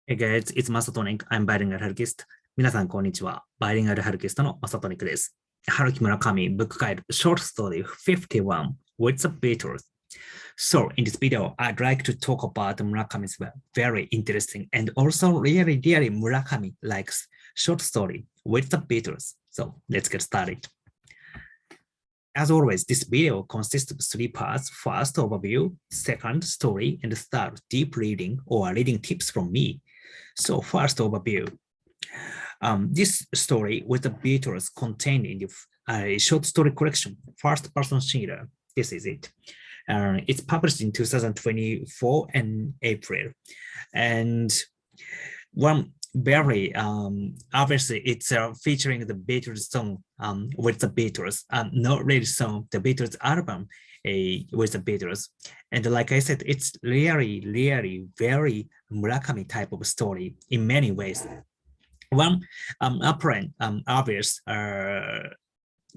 Hey guys, it's Masatonic. I'm bilingual Harukist. 皆さん、こんにちは。バイリンガルハルキストのマサトニックです。Haruki Murakami Book Guide Short Story 51 With the Beatles. So, in this video, I'd like to talk about Murakami's very interesting and also really Murakami likes short story with the Beatles. So, let's get started. As always, this video consists of three parts. First, overview, second, story, and third, deep reading or reading tips from me. So first overview. This story with the Beatles contained in the short story collection, First Person Singular. This is it. It's published in 2024 in April. And one very obviously it's featuring the Beatles song with the Beatles, not really song, the Beatles album with the Beatles. And like I said, it's really very Murakami type of story in many ways. One apparent obvious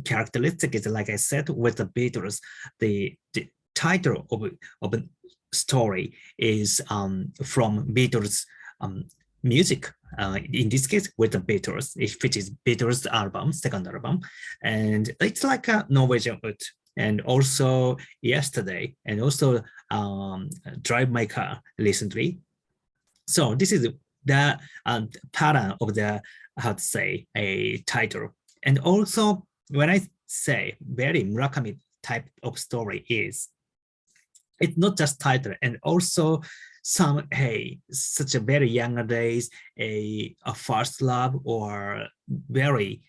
characteristic is, like I said, with the Beatles, the title of the story is from Beatles music, in this case with the Beatles, which is Beatles album, second album, and it's like a Norwegian wood. And also yesterday, and also drive my car recently. So this is the pattern of the, how to say, a title. And also when I say very Murakami type of story is, it's not just title, and also some, hey, such a very younger days, a first love or very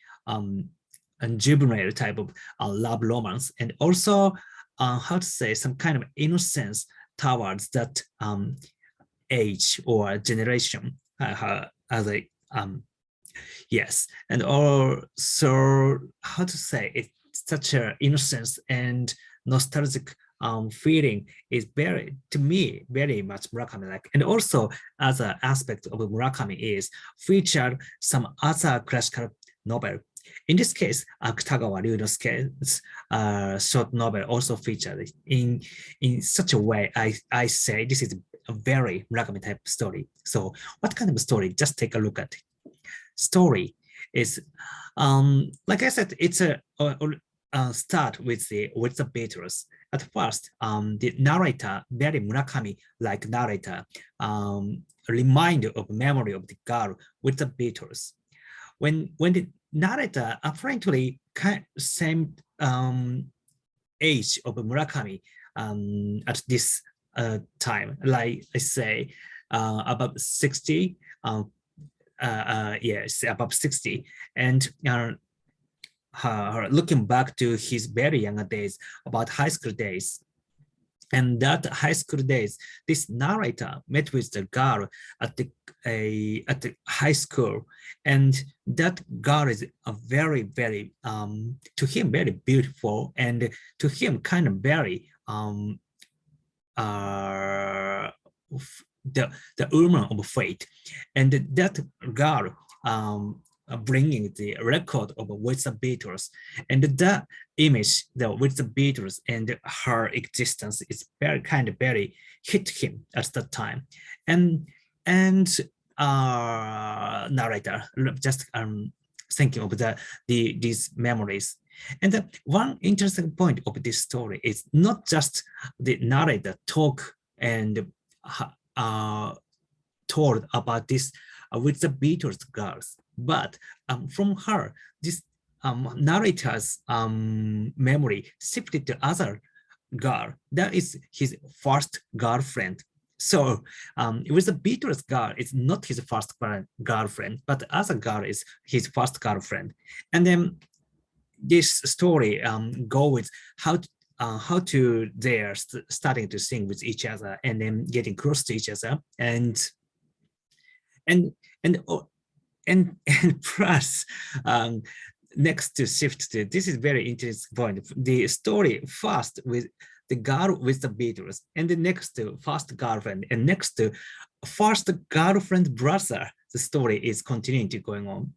juvenile type of love romance, and also how to say, some kind of innocence towards that age or generation, as a yes, and also how to say, it's such a innocence and nostalgic feeling is very, to me, very much Murakami-like. And also, other aspect of Murakami is featured some other classical novel. In this case, Kitagawa Ryunosuke's short novel also featured in such a way. I say this is a very Murakami type story. So, what kind of story? Just take a look at it. Story is, like I said, it's a start with the Beatles. At first, the narrator, very Murakami-like narrator, remind of memory of the girl with the Beatles. When the narrator apparently same age of Murakami at this time, like I say, about 60, yes, above 60, and looking back to his very younger days, about high school days. And that high school days, this narrator met with the girl at the high school, and that girl is a very to him very beautiful, and to him kind of very the woman of fate. And that girl bringing the record of with the Beatles, and that image with the Beatles and her existence is very hit him at that time. And narrator just thinking of these memories. And one interesting point of this story is not just the narrator talk and told about this with the Beatles girls, but from her, this narrator's memory shifted to other girl. That is his first girlfriend. So with the Beatles girl, it's not his first girlfriend, but the other girl is his first girlfriend. And then this story go with how to they're starting to sing with each other and then getting close to each other, and plus next to shift to, this is very interesting point, the story first with the girl with the Beatles, and the next to first girlfriend, and next to first girlfriend brother, the story is continuing to going on.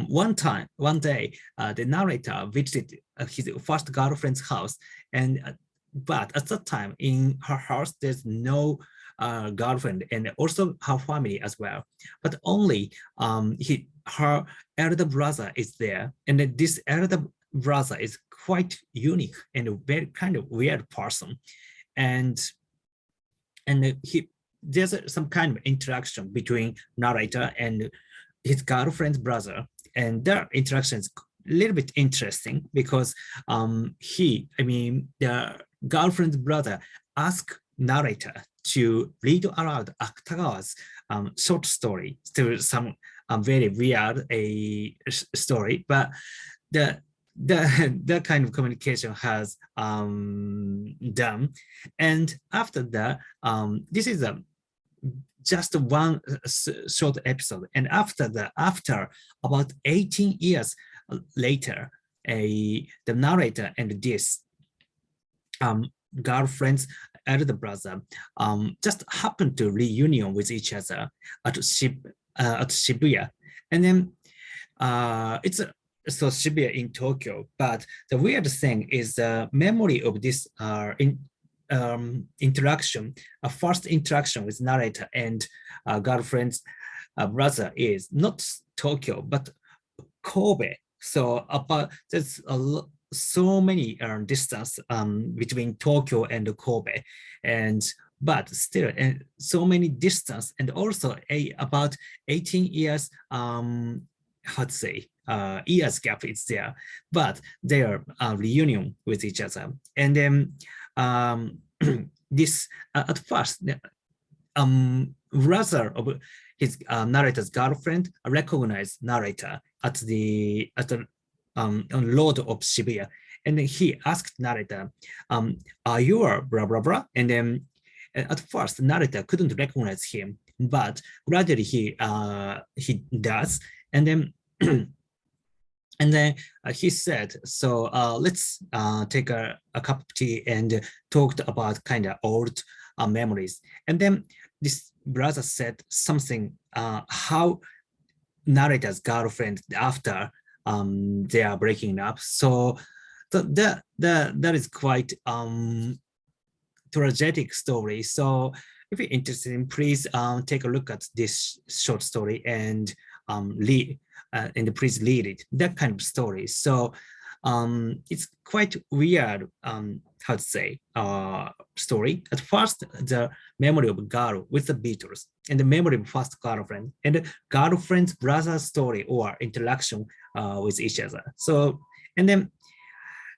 One day, the narrator visited his first girlfriend's house, and but at that time in her house there's no girlfriend and also her family as well. But only her elder brother is there, and this elder brother is quite unique and a very kind of weird person, and there's some kind of interaction between narrator and his girlfriend's brother, and their interaction is a little bit interesting because the girlfriend's brother asked narrator to read aloud Akutagawa's short story to some very weird story, but the kind of communication has done, and after that, this is just one short episode, and after about 18 years later, the narrator and this girlfriend's elder brother just happened to reunion with each other at Shibuya, and then so Shibuya in Tokyo. But the weird thing is the memory of this interaction, a first interaction with narrator and girlfriend's brother is not Tokyo but Kobe. So there's so many distance between Tokyo and Kobe, but still so many distance, and also about 18 years how to say years gap is there, but they are reunion with each other. And then this at first brother of his narrator's girlfriend recognized narrator at the road of Shibuya, and then he asked narrator, "Are you a blah blah blah?" And then at first narrator couldn't recognize him, but gradually he does, and then and then he said, "So let's take a cup of tea and talked about kind of old memories." And then this brother said something how narrator's girlfriend after they are breaking up. So that is quite tragic story. So if you're interested, please take a look at this short story and please read it. That kind of story. So it's quite weird, how to say, story. At first, the memory of a girl with the Beatles, and the memory of first girlfriend, and the girlfriend's brother story or interaction with each other. So, and then,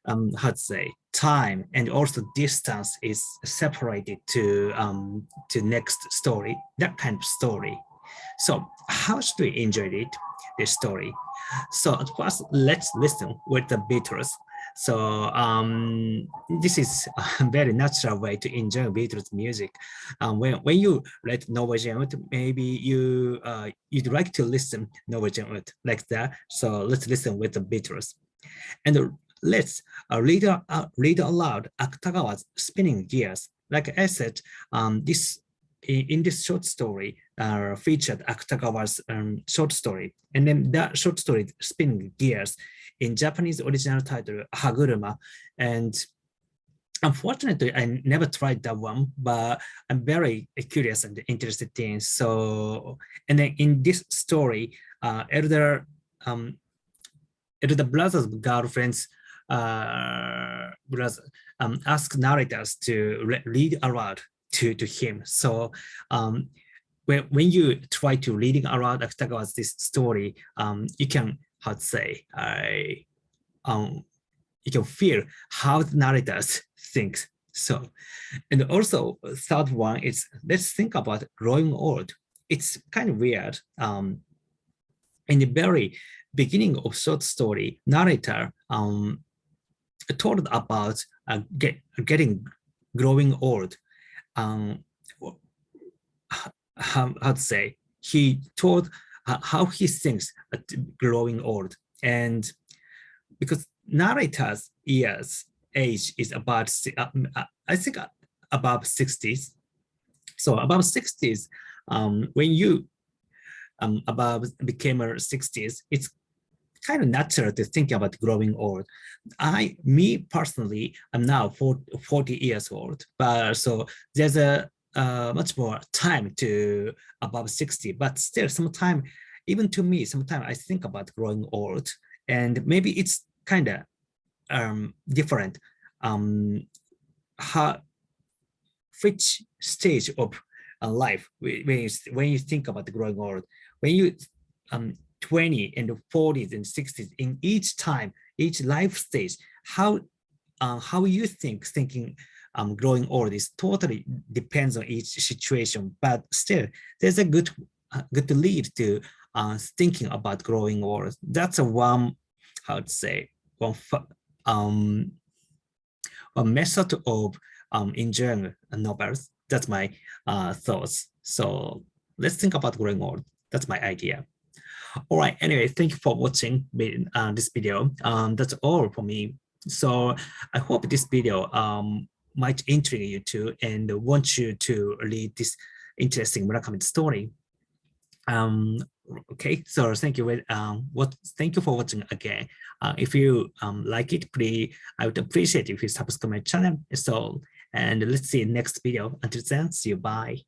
how to say, time and also distance is separated to next story, that kind of story. So how should we enjoy this story? So at first, let's listen with the Beatles. So this is a very natural way to enjoy Beatles music. When you read Norwegian, maybe you'd like to listen Norwegian like that. So let's listen with the Beatles, and let's read aloud Akutagawa's Spinning Gears. Like I said, in this short story featured Akutagawa's short story, and then that short story Spinning Gears in Japanese original title Haguruma. And unfortunately, I never tried that one, but I'm very curious and interested in. So, and then in this story, elder brother's girlfriend's brother ask narrators to read aloud to him. So when you try to reading aloud Akutagawa's this story, you can, how to say, you can feel how the narrators think. So, and also third one is, let's think about growing old. It's kind of weird. In the very beginning of short story, narrator told about growing old. How to say, he told how he thinks growing old, and because narrator's age is about I think above 60s. So above 60s, when you above became 60s, it's kind of natural to think about growing old. Me personally, I'm now 40 years old, but so there's a much more time to above 60, but still sometimes, even to me, sometimes I think about growing old, and maybe it's kind of different. How, which stage of life when you think about growing old, when you 20 and 40s and 60s, in each time, each life stage, how you thinking growing old is totally depends on each situation, but still there's a good lead to thinking about growing old. That's a one, how to say, um one method of enjoying novels. That's my thoughts. So let's think about growing old. That's my idea. All right. Anyway, thank you for watching this video. That's all for me. So I hope this video might intrigue you too, and want you to read this interesting Murakami story. Okay, so thank you. Thank you for watching again. If you like it, please, I would appreciate if you subscribe my channel. So, and let's see next video. Until then, see you. Bye.